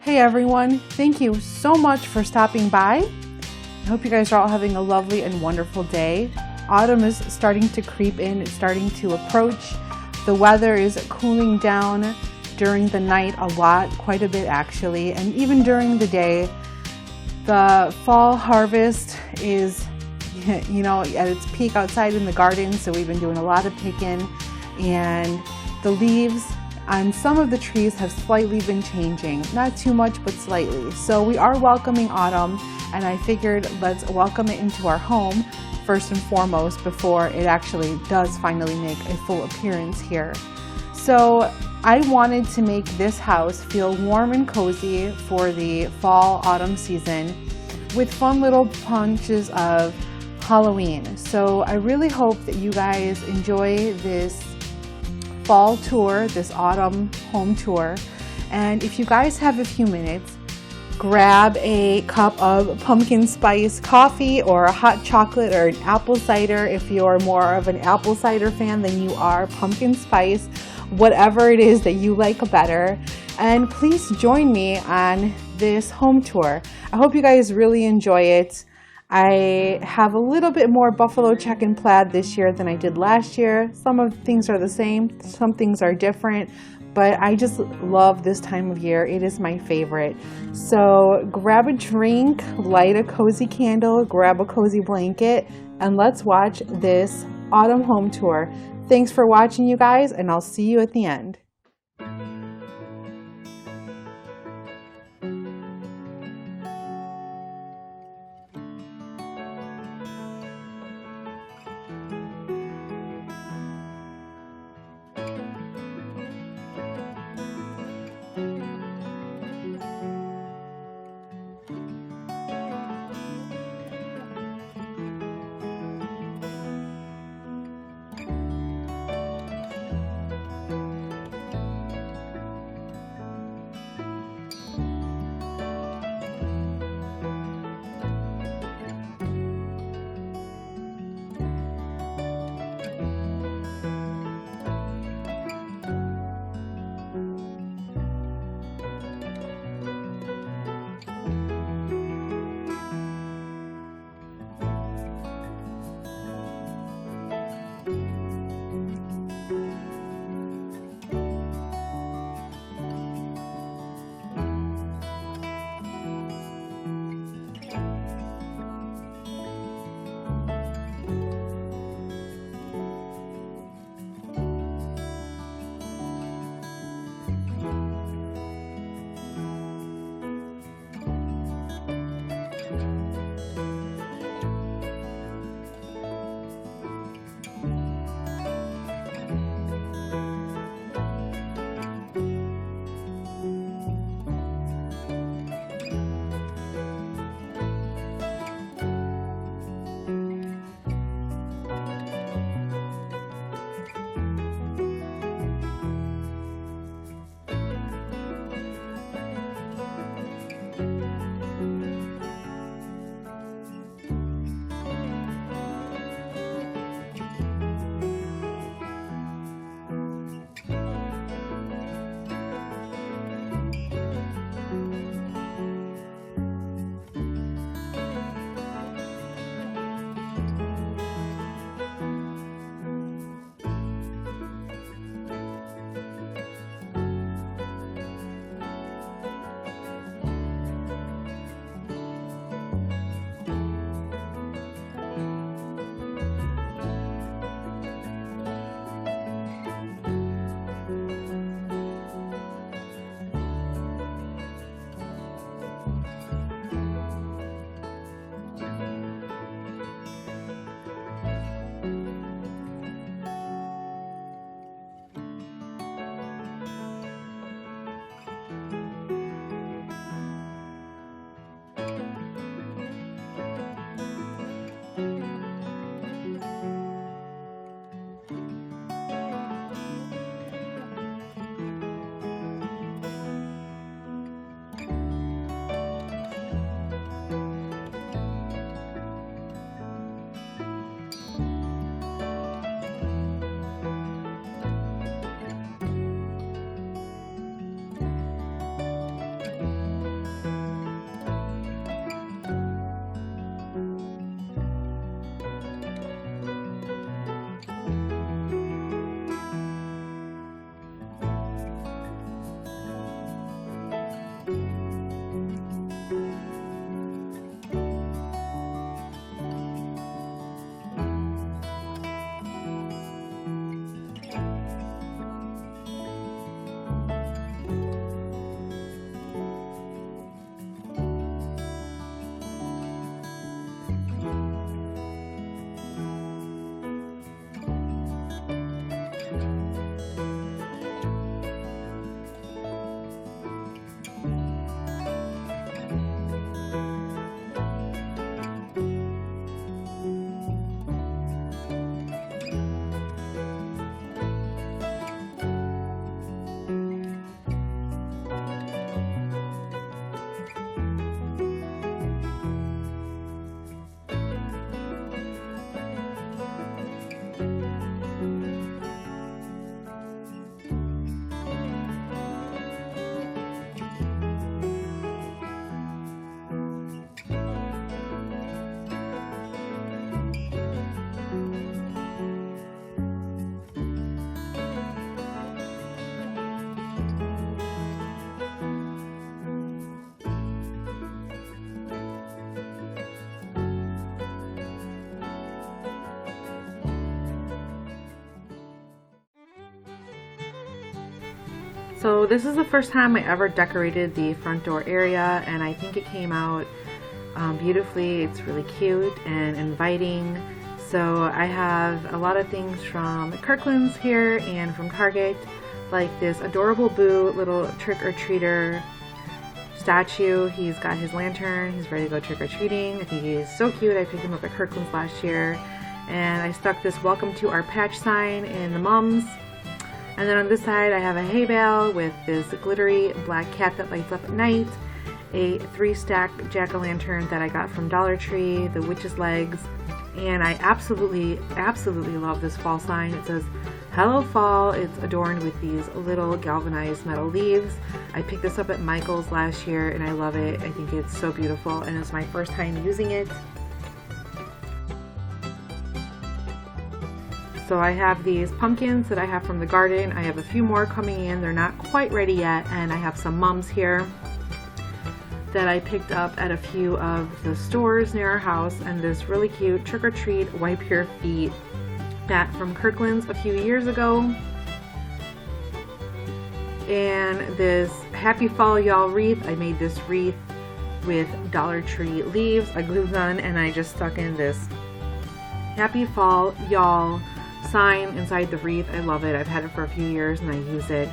Hey everyone, thank you so much for stopping by. I hope you guys are all having a lovely and wonderful day. Autumn is starting to creep in, it's starting to approach. The weather is cooling down during the night a lot, quite a bit actually, and even during the day. The fall harvest is, at its peak outside in the garden, so we've been doing a lot of picking, and the leaves on some of the trees have slightly been changing, not too much, but slightly. So we are welcoming autumn, and I figured let's welcome it into our home first and foremost before it actually does finally make a full appearance here. So I wanted to make this house feel warm and cozy for the fall autumn season with fun little punches of Halloween. So I really hope that you guys enjoy this fall tour, this autumn home tour. And if you guys have a few minutes, grab a cup of pumpkin spice coffee or a hot chocolate or an apple cider if you're more of an apple cider fan than you are pumpkin spice, whatever it is that you like better. And please join me on this home tour. I hope you guys really enjoy it. I have a little bit more buffalo check and plaid this year than I did last year. Some of the things are the same, some things are different, but I just love this time of year. It is my favorite. So grab a drink, light a cozy candle, grab a cozy blanket, and let's watch this autumn home tour. Thanks for watching, you guys, and I'll see you at the end. So this is the first time I ever decorated the front door area, and I think it came out beautifully. It's really cute and inviting. So I have a lot of things from Kirkland's here and from Target, like this adorable Boo little trick-or-treater statue. He's got his lantern. He's ready to go trick-or-treating. I think he's so cute. I picked him up at Kirkland's last year. And I stuck this welcome to our patch sign in the mums. And then on this side I have a hay bale with this glittery black cat that lights up at night, a 3-stack jack-o'-lantern that I got from Dollar Tree, the witch's legs, and I absolutely love this fall sign. It says Hello Fall. It's adorned with these little galvanized metal leaves. I picked this up at Michael's last year and I love it. I think it's so beautiful and it's my first time using it. So I have these pumpkins that I have from the garden. I have a few more coming in. They're not quite ready yet, and I have some mums here that I picked up at a few of the stores near our house, and this really cute trick or treat wipe your feet mat from Kirkland's a few years ago. And this Happy Fall Y'all wreath. I made this wreath with Dollar Tree leaves, a glue gun, and I just stuck in this Happy Fall Y'all sign inside the wreath. I love it. I've had it for a few years and I use it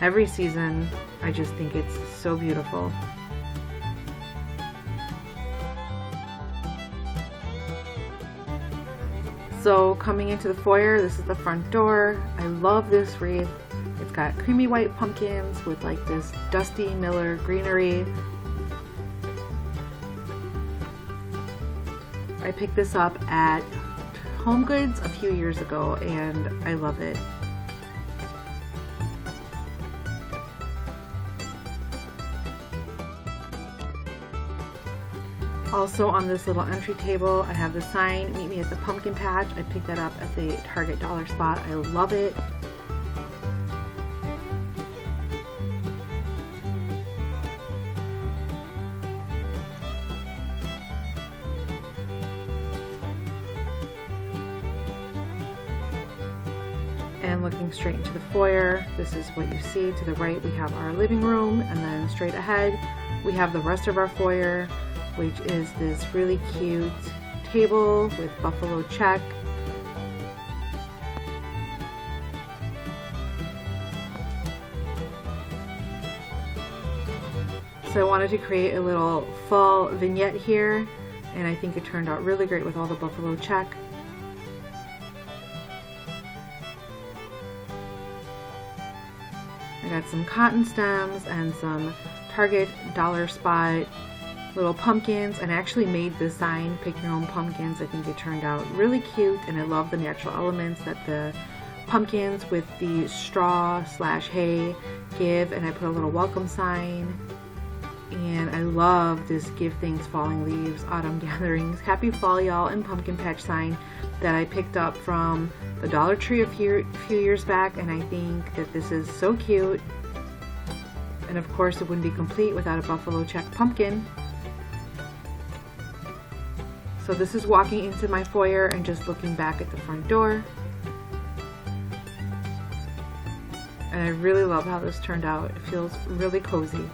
every season. I just think it's so beautiful. So coming into the foyer, this is the front door. I love this wreath. It's got creamy white pumpkins with like this dusty Miller greenery. I picked this up at Home Goods a few years ago and I love it. Also on this little entry table I have the sign, Meet Me at the Pumpkin Patch. I picked that up at the Target dollar spot. I love it. And looking straight into the foyer, this is what you see. To the right we have our living room, and then straight ahead we have the rest of our foyer, which is this really cute table with buffalo check. So I wanted to create a little fall vignette here, and I think it turned out really great with all the buffalo check. I got some cotton stems and some Target dollar spot little pumpkins, and I actually made this sign, Pick Your Own Pumpkins. I think it turned out really cute, and I love the natural elements that the pumpkins with the straw / hay give, and I put a little welcome sign. And I love this Give Things Falling Leaves Autumn Gatherings Happy Fall Y'all and Pumpkin Patch sign that I picked up from the Dollar Tree a few years back, and I think that this is so cute. And of course it wouldn't be complete without a buffalo check pumpkin. So this is walking into my foyer and just looking back at the front door. And I really love how this turned out. It feels really cozy.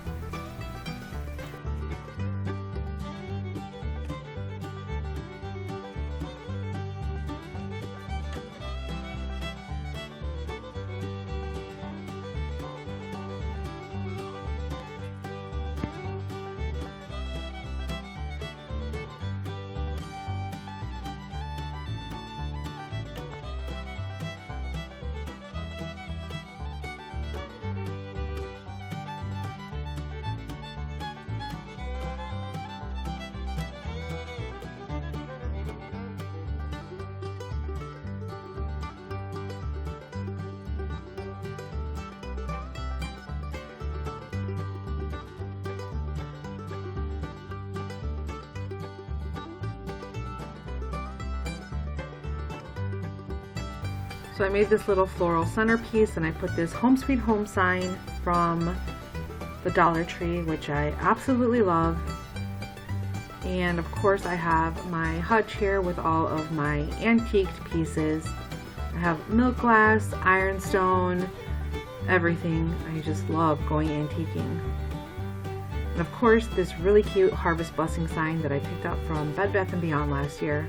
So I made this little floral centerpiece, and I put this Home Sweet Home sign from the Dollar Tree, which I absolutely love. And of course I have my hutch here with all of my antiqued pieces. I have milk glass, ironstone, everything. I just love going antiquing. And of course, this really cute Harvest Blessing sign that I picked up from Bed Bath & Beyond last year.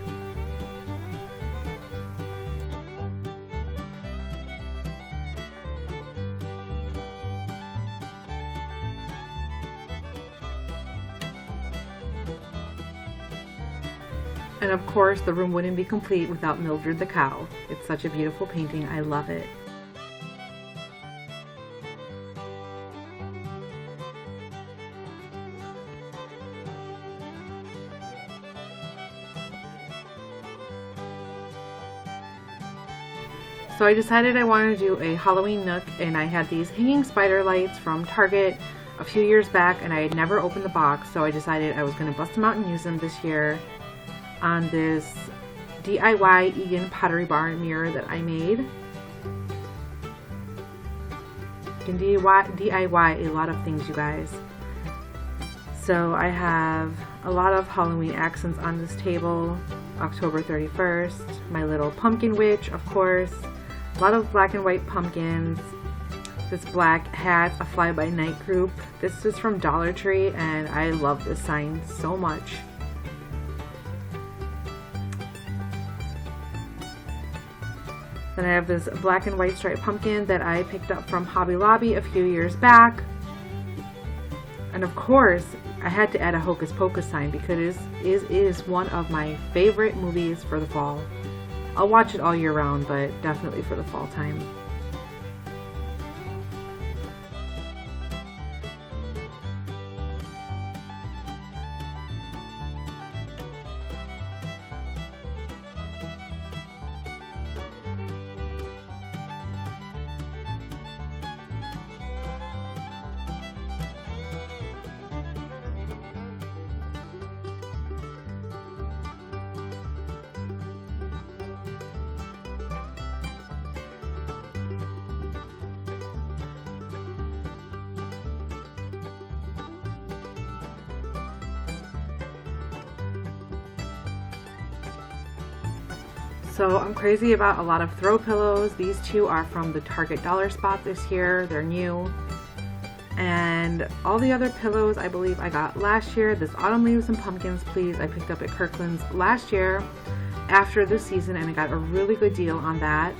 And of course, the room wouldn't be complete without Mildred the cow. It's such a beautiful painting. I love it. So I decided I wanted to do a Halloween nook, and I had these hanging spider lights from Target a few years back, and I had never opened the box, so I decided I was going to bust them out and use them this year on this DIY Egan Pottery Barn mirror that I made. You can DIY a lot of things, you guys. So I have a lot of Halloween accents on this table. October 31st, my little pumpkin witch, of course. A lot of black and white pumpkins. This black hat, a fly-by-night group. This is from Dollar Tree, and I love this sign so much. Then I have this black and white striped pumpkin that I picked up from Hobby Lobby a few years back. And of course, I had to add a Hocus Pocus sign because it is one of my favorite movies for the fall. I'll watch it all year round, but definitely for the fall time. So I'm crazy about a lot of throw pillows. These two are from the Target Dollar Spot this year. They're new. And all the other pillows I believe I got last year. This Autumn Leaves and Pumpkins Please I picked up at Kirkland's last year after this season, and I got a really good deal on that.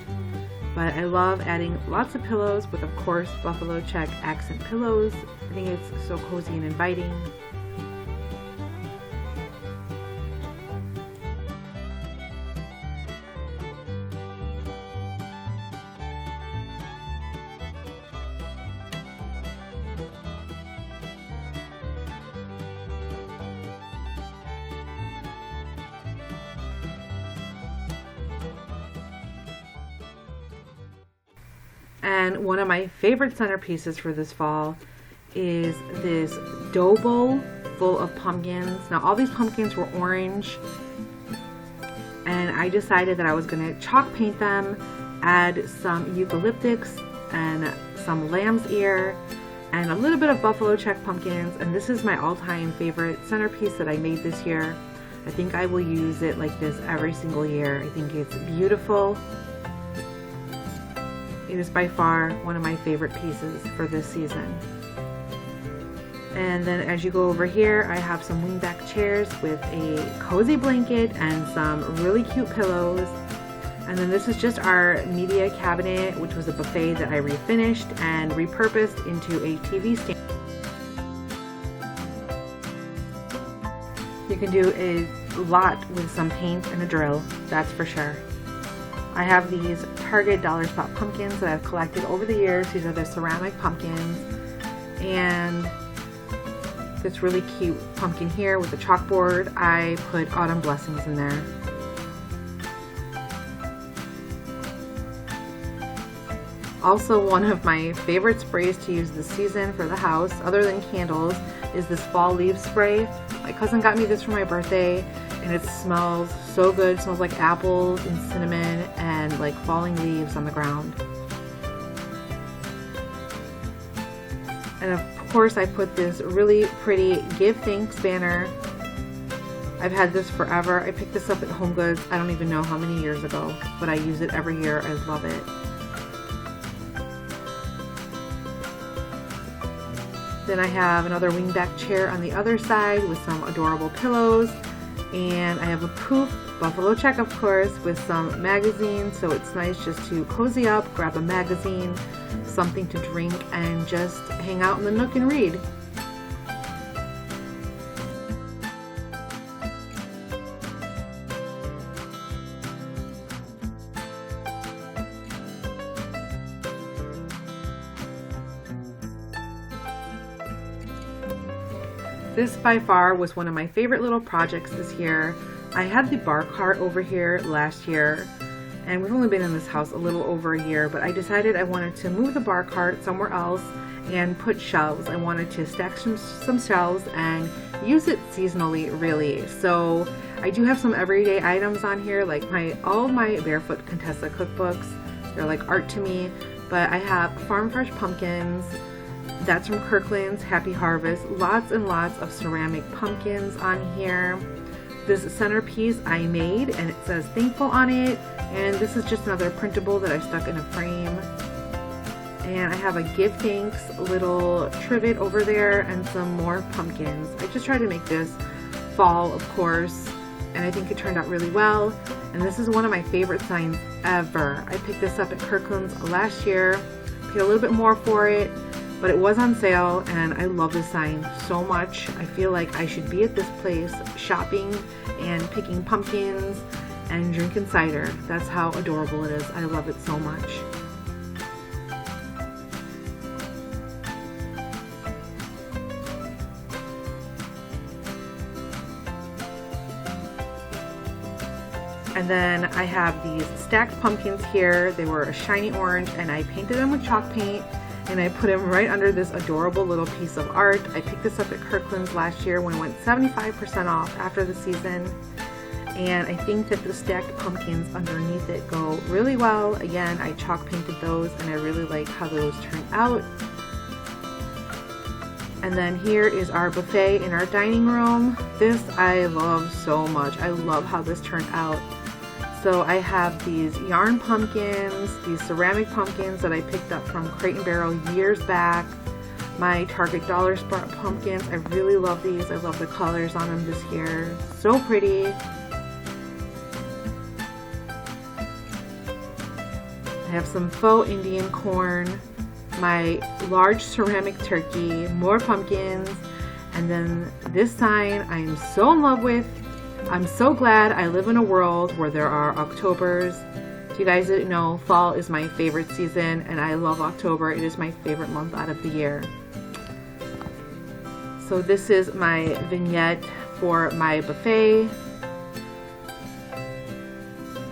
But I love adding lots of pillows with, of course, buffalo check accent pillows. I think it's so cozy and inviting. And one of my favorite centerpieces for this fall is this dough bowl full of pumpkins. Now all these pumpkins were orange, and I decided that I was going to chalk paint them, add some eucalyptics and some lamb's ear and a little bit of buffalo check pumpkins. And this is my all-time favorite centerpiece that I made this year. I think I will use it like this every single year. I think it's beautiful. It is by far one of my favorite pieces for this season. And then as you go over here, I have some wingback chairs with a cozy blanket and some really cute pillows. And then this is just our media cabinet, which was a buffet that I refinished and repurposed into a TV stand. You can do a lot with some paint and a drill, that's for sure. I have these Target Dollar Spot pumpkins that I've collected over the years. These are the ceramic pumpkins, and this really cute pumpkin here with the chalkboard. I put Autumn Blessings in there. Also, one of my favorite sprays to use this season for the house, other than candles, is this fall leaf spray. My cousin got me this for my birthday, and it smells so good. It smells like apples and cinnamon and like falling leaves on the ground. And of course I put this really pretty Give Thanks banner. I've had this forever. I picked this up at Home Goods, I don't even know how many years ago, but I use it every year. I love it. Then I have another wingback chair on the other side with some adorable pillows. And I have a poof, buffalo check of course, with some magazines, so it's nice just to cozy up, grab a magazine, something to drink, and just hang out in the nook and read. This by far was one of my favorite little projects this year. I had the bar cart over here last year, and we've only been in this house a little over a year, but I decided I wanted to move the bar cart somewhere else and put shelves. I wanted to stack some shelves and use it seasonally, really. So I do have some everyday items on here, like all of my Barefoot Contessa cookbooks. They're like art to me, but I have Farm Fresh pumpkins. That's from Kirkland's Happy Harvest. Lots and lots of ceramic pumpkins on here. This centerpiece I made, and it says thankful on it. And this is just another printable that I stuck in a frame. And I have a give thanks little trivet over there and some more pumpkins. I just tried to make this fall, of course, and I think it turned out really well. And this is one of my favorite signs ever. I picked this up at Kirkland's last year, paid a little bit more for it, but it was on sale, and I love this sign so much. I feel like I should be at this place shopping and picking pumpkins and drinking cider. That's how adorable it is. I love it so much. And then I have these stacked pumpkins here. They were a shiny orange, and I painted them with chalk paint. And I put them right under this adorable little piece of art. I picked this up at Kirkland's last year when it went 75% off after the season. And I think that the stacked pumpkins underneath it go really well. Again, I chalk painted those, and I really like how those turned out. And then here is our buffet in our dining room. This I love so much. I love how this turned out. So I have these yarn pumpkins, these ceramic pumpkins that I picked up from Crate and Barrel years back. My Target Dollar Store pumpkins, I really love these. I love the colors on them this year. So pretty. I have some faux Indian corn, my large ceramic turkey, more pumpkins, and then this sign I am so in love with. I'm so glad I live in a world where there are Octobers. If you guys didn't know, fall is my favorite season, and I love October. It is my favorite month out of the year. So this is my vignette for my buffet,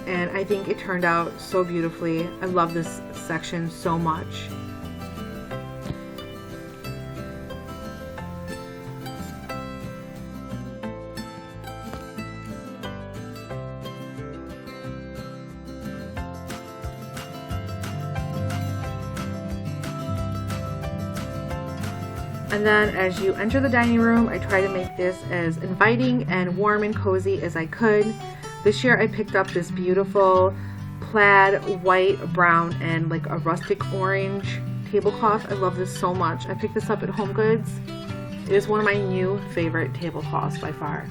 and I think it turned out so beautifully. I love this section so much. And then as you enter the dining room, I try to make this as inviting and warm and cozy as I could. This year I picked up this beautiful plaid, white, brown, and like a rustic orange tablecloth. I love this so much. I picked this up at Home Goods. It is one of my new favorite tablecloths by far.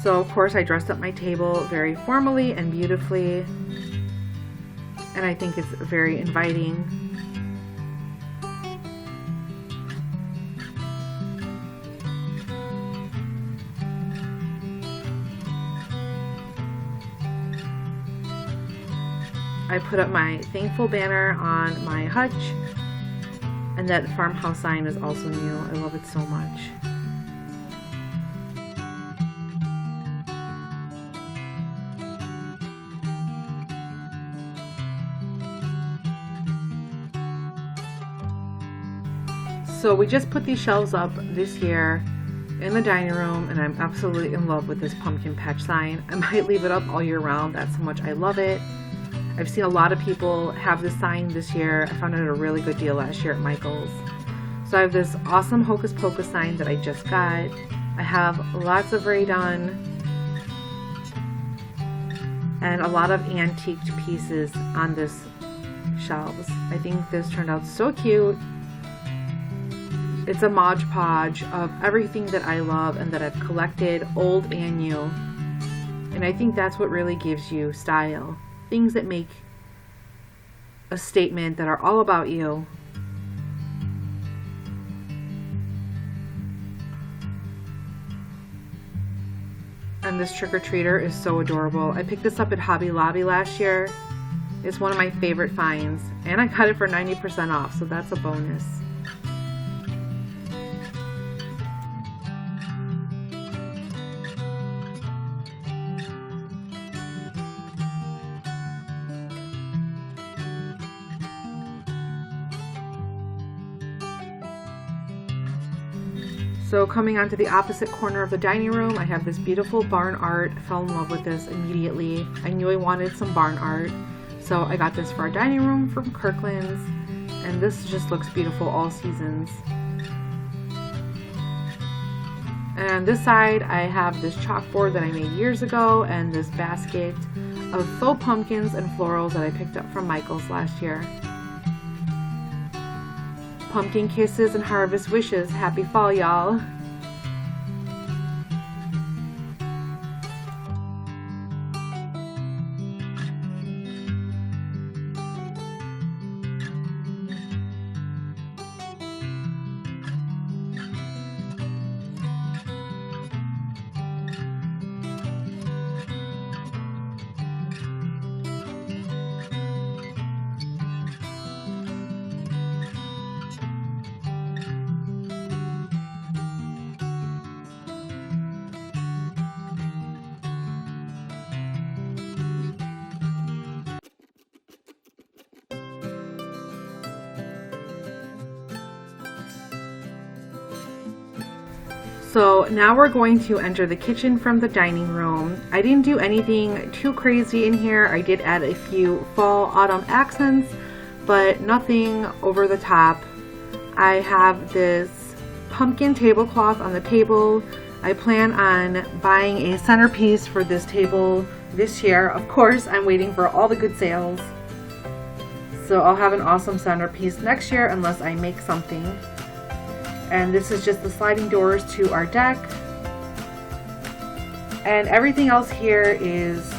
So of course I dressed up my table very formally and beautifully, and I think it's very inviting. I put up my thankful banner on my hutch, and that farmhouse sign is also new. I love it so much. So we just put these shelves up this year in the dining room, and I'm absolutely in love with this pumpkin patch sign. I might leave it up all year round. That's how much I love it. I've seen a lot of people have this sign this year. I found it at a really good deal last year at Michael's. So I have this awesome Hocus Pocus sign that I just got. I have lots of Rae Dunn and a lot of antiqued pieces on this shelves. I think this turned out so cute. It's a Mod Podge of everything that I love and that I've collected, old and new. And I think that's what really gives you style. Things that make a statement, that are all about you. And this trick-or-treater is so adorable. I picked this up at Hobby Lobby last year. It's one of my favorite finds. And I got it for 90% off, so that's a bonus. So coming onto the opposite corner of the dining room, I have this beautiful barn art. I fell in love with this immediately. I knew I wanted some barn art, so I got this for our dining room from Kirkland's, and this just looks beautiful all seasons. And on this side, I have this chalkboard that I made years ago, and this basket of faux pumpkins and florals that I picked up from Michael's last year. Pumpkin kisses and harvest wishes. Happy fall, y'all. So now we're going to enter the kitchen from the dining room. I didn't do anything too crazy in here. I did add a few fall autumn accents, but nothing over the top. I have this pumpkin tablecloth on the table. I plan on buying a centerpiece for this table this year. Of course, I'm waiting for all the good sales. So I'll have an awesome centerpiece next year unless I make something. And this is just the sliding doors to our deck. And everything else here is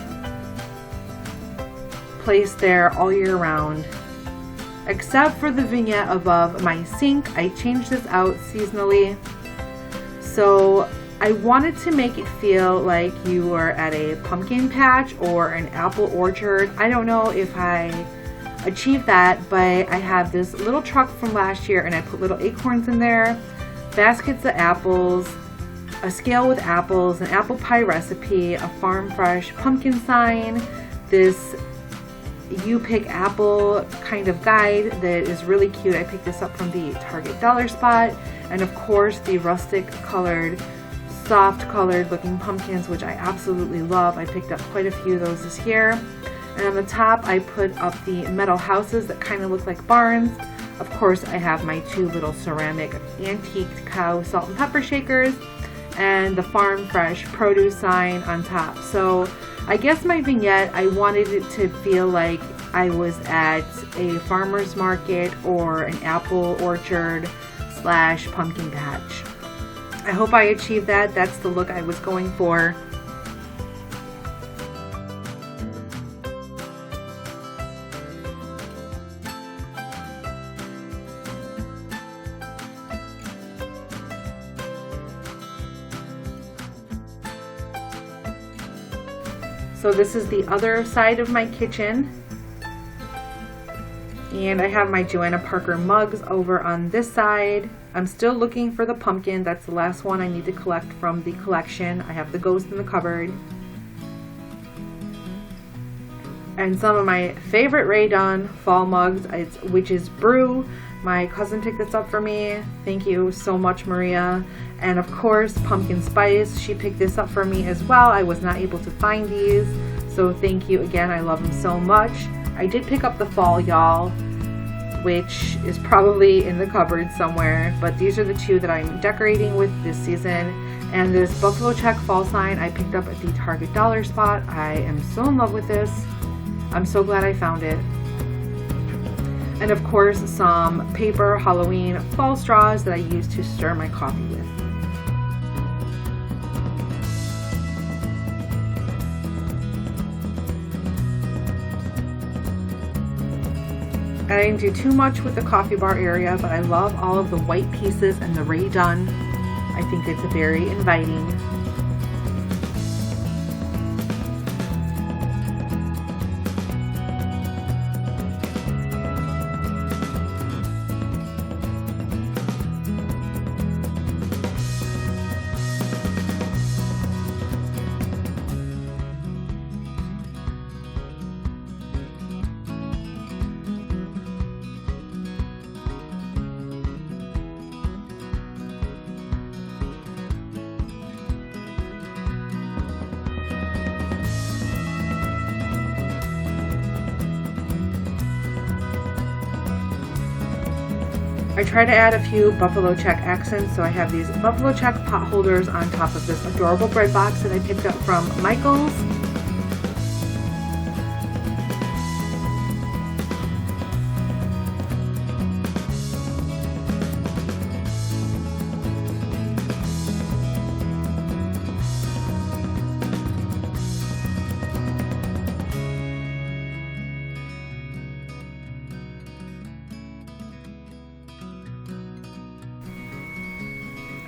placed there all year round. Except for the vignette above my sink. I changed this out seasonally. So I wanted to make it feel like you were at a pumpkin patch or an apple orchard. I don't know if I achieved that, but I have this little truck from last year and I put little acorns in there, baskets of apples, a scale with apples, an apple pie recipe, a farm fresh pumpkin sign, this you pick apple kind of guide that is really cute. I picked this up from the Target dollar spot, and of course the rustic colored, soft colored looking pumpkins, which I absolutely love. I picked up quite a few of those this year. And on the top, I put up the metal houses that kind of look like barns. Of course, I have my two little ceramic antiqued cow salt and pepper shakers and the farm fresh produce sign on top. So I guess my vignette, I wanted it to feel like I was at a farmer's market or an apple orchard / pumpkin patch. I hope I achieved that. That's the look I was going for. So this is the other side of my kitchen, and I have my Joanna Parker mugs over on this side. I'm still looking for the pumpkin. That's the last one I need to collect from the collection. I have the ghost in the cupboard. And some of my favorite Rae Dunn fall mugs, which is Brew. My cousin picked this up for me. Thank you so much, Maria. And of course, Pumpkin Spice. She picked this up for me as well. I was not able to find these, so thank you again. I love them so much. I did pick up the fall, y'all, which is probably in the cupboard somewhere, but these are the two that I'm decorating with this season. And this buffalo check fall sign I picked up at the Target dollar spot. I am so in love with this. I'm so glad I found it. And of course, some paper Halloween fall straws that I use to stir my coffee with. I didn't do too much with the coffee bar area, but I love all of the white pieces and the Ray done. I think it's very inviting. I try to add a few buffalo check accents, so I have these buffalo check pot holders on top of this adorable bread box that I picked up from Michael's.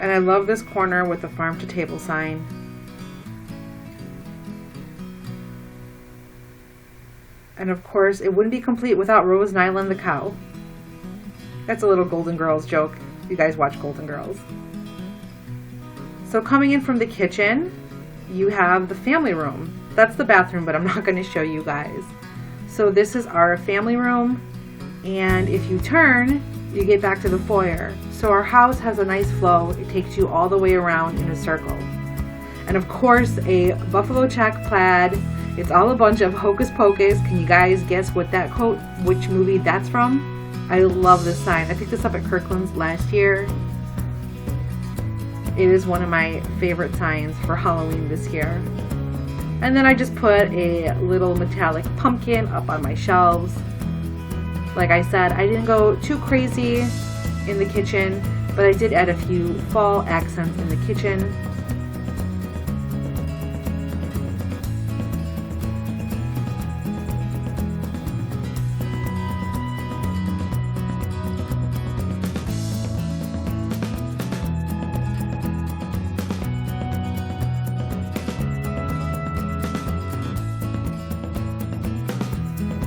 And I love this corner with the farm to table sign. And of course, it wouldn't be complete without Rose Nyland the cow. That's a little Golden Girls joke. You guys watch Golden Girls. So coming in from the kitchen, you have the family room. That's the bathroom, but I'm not going to show you guys. So this is our family room. And if you turn, you get back to the foyer. So our house has a nice flow. It takes you all the way around in a circle. And of course, a buffalo check plaid. It's all a bunch of hocus pocus. Can you guys guess what that quote, which movie that's from? I love this sign. I picked this up at Kirkland's last year. It is one of my favorite signs for Halloween this year. And then I just put a little metallic pumpkin up on my shelves. Like I said, I didn't go too crazy in the kitchen, but I did add a few fall accents in the kitchen.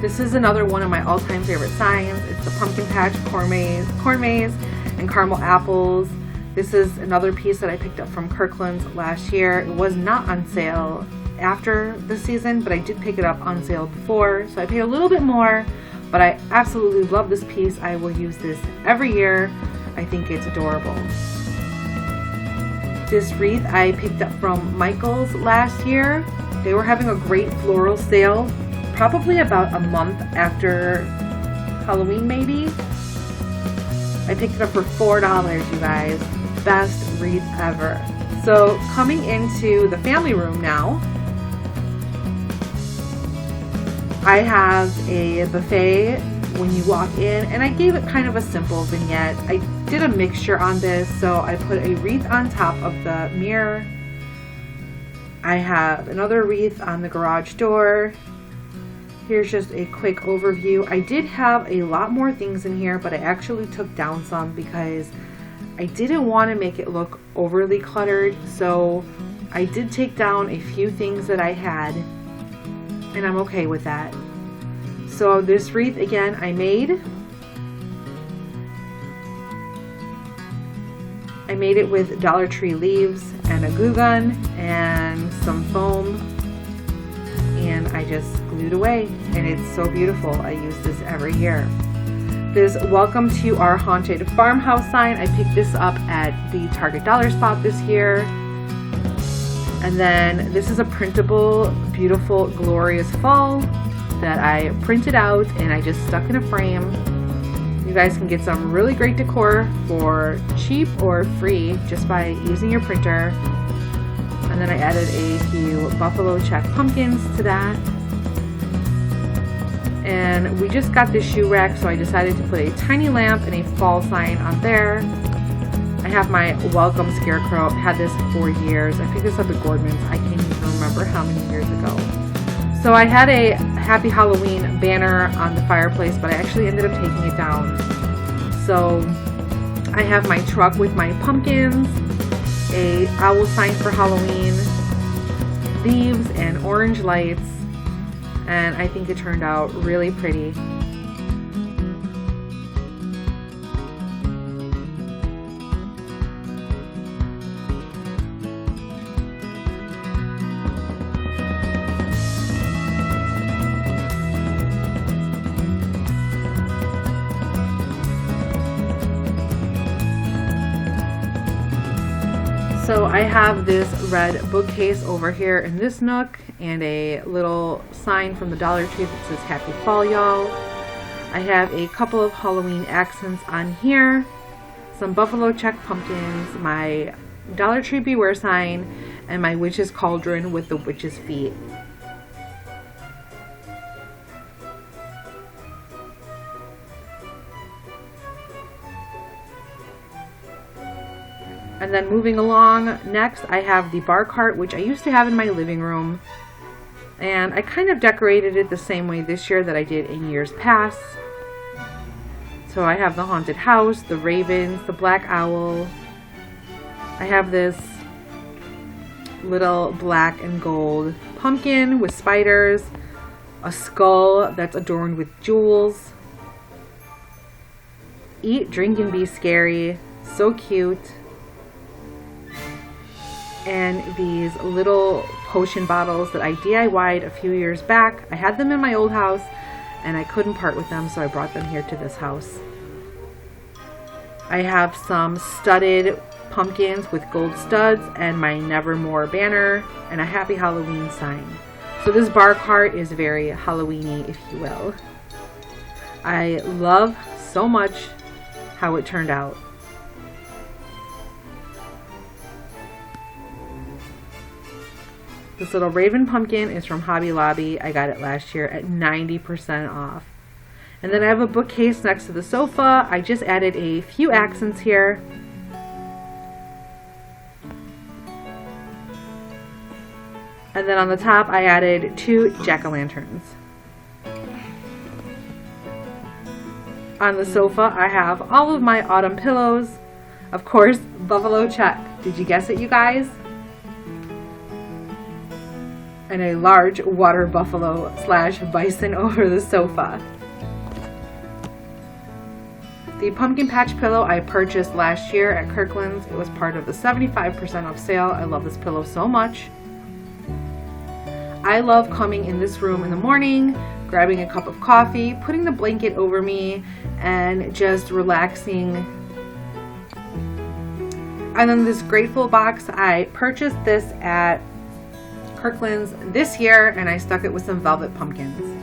This is another one of my all-time favorite signs. It's the pumpkin patch corn maze and caramel apples. This is another piece that I picked up from Kirkland's last year. It was not on sale after the season, but I did pick it up on sale before, so I paid a little bit more, but I absolutely love this piece. I will use this every year. I think it's adorable. This wreath I picked up from Michael's last year. They were having a great floral sale, probably about a month after Halloween maybe. I picked it up for $4, you guys. Best wreath ever. So coming into the family room now, I have a buffet when you walk in, and I gave it kind of a simple vignette. I did a mixture on this, so I put a wreath on top of the mirror. I have another wreath on the garage door. Here's just a quick overview. I did have a lot more things in here, but I actually took down some because I didn't want to make it look overly cluttered. So I did take down a few things that I had, and I'm okay with that. So this wreath again I made it with Dollar Tree leaves and a glue gun and some foam, and I just glued away, and it's so beautiful. I use this every year. This welcome to our haunted farmhouse sign, I picked this up at the Target dollar spot this year. And then this is a printable, beautiful, glorious fall that I printed out and I just stuck in a frame. You guys can get some really great decor for cheap or free just by using your printer. And then I added a few buffalo check pumpkins to that. And we just got this shoe rack, so I decided to put a tiny lamp and a fall sign on there. I have my welcome scarecrow. Had this for years. I picked this up at Gordman's. I can't even remember how many years ago. So I had a Happy Halloween banner on the fireplace, but I actually ended up taking it down. So I have my truck with my pumpkins, a owl sign for Halloween, leaves and orange lights, and I think it turned out really pretty. So I have this red bookcase over here in this nook and a little sign from the Dollar Tree that says Happy Fall, y'all. I have a couple of Halloween accents on here, some buffalo check pumpkins, my Dollar Tree Beware sign, and my witch's cauldron with the witch's feet. And then moving along, next I have the bar cart, which I used to have in my living room. And I kind of decorated it the same way this year that I did in years past. So I have the haunted house, the ravens, the black owl. I have this little black and gold pumpkin with spiders, a skull that's adorned with jewels. Eat, drink, and be scary. So cute. And these little potion bottles that I DIY'd a few years back. I had them in my old house and I couldn't part with them, so I brought them here to this house. I have some studded pumpkins with gold studs and my Nevermore banner and a Happy Halloween sign. So this bar cart is very Halloween-y, if you will. I love so much how it turned out. This little raven pumpkin is from Hobby Lobby. I got it last year at 90% off. And then I have a bookcase next to the sofa. I just added a few accents here. And then on the top I added 2 jack-o'-lanterns. On the sofa I have all of my autumn pillows. Of course, buffalo check. Did you guess it, you guys? And a large water buffalo / bison over the sofa. The pumpkin patch pillow I purchased last year at Kirkland's. It was part of the 75% off sale. I love this pillow so much. I love coming in this room in the morning, grabbing a cup of coffee, putting the blanket over me, and just relaxing. And then this grateful box, I purchased this at Kirkland's this year and I stuck it with some velvet pumpkins.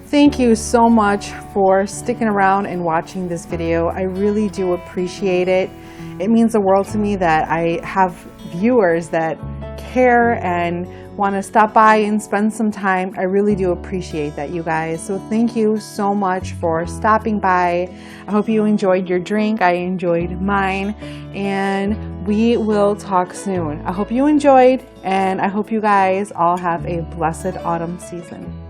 Thank you so much for sticking around and watching this video. I really do appreciate it. It means the world to me that I have viewers that care and want to stop by and spend some time. I really do appreciate that, you guys. So thank you so much for stopping by. I hope you enjoyed your drink. I enjoyed mine, and we will talk soon. I hope you enjoyed, and I hope you guys all have a blessed autumn season.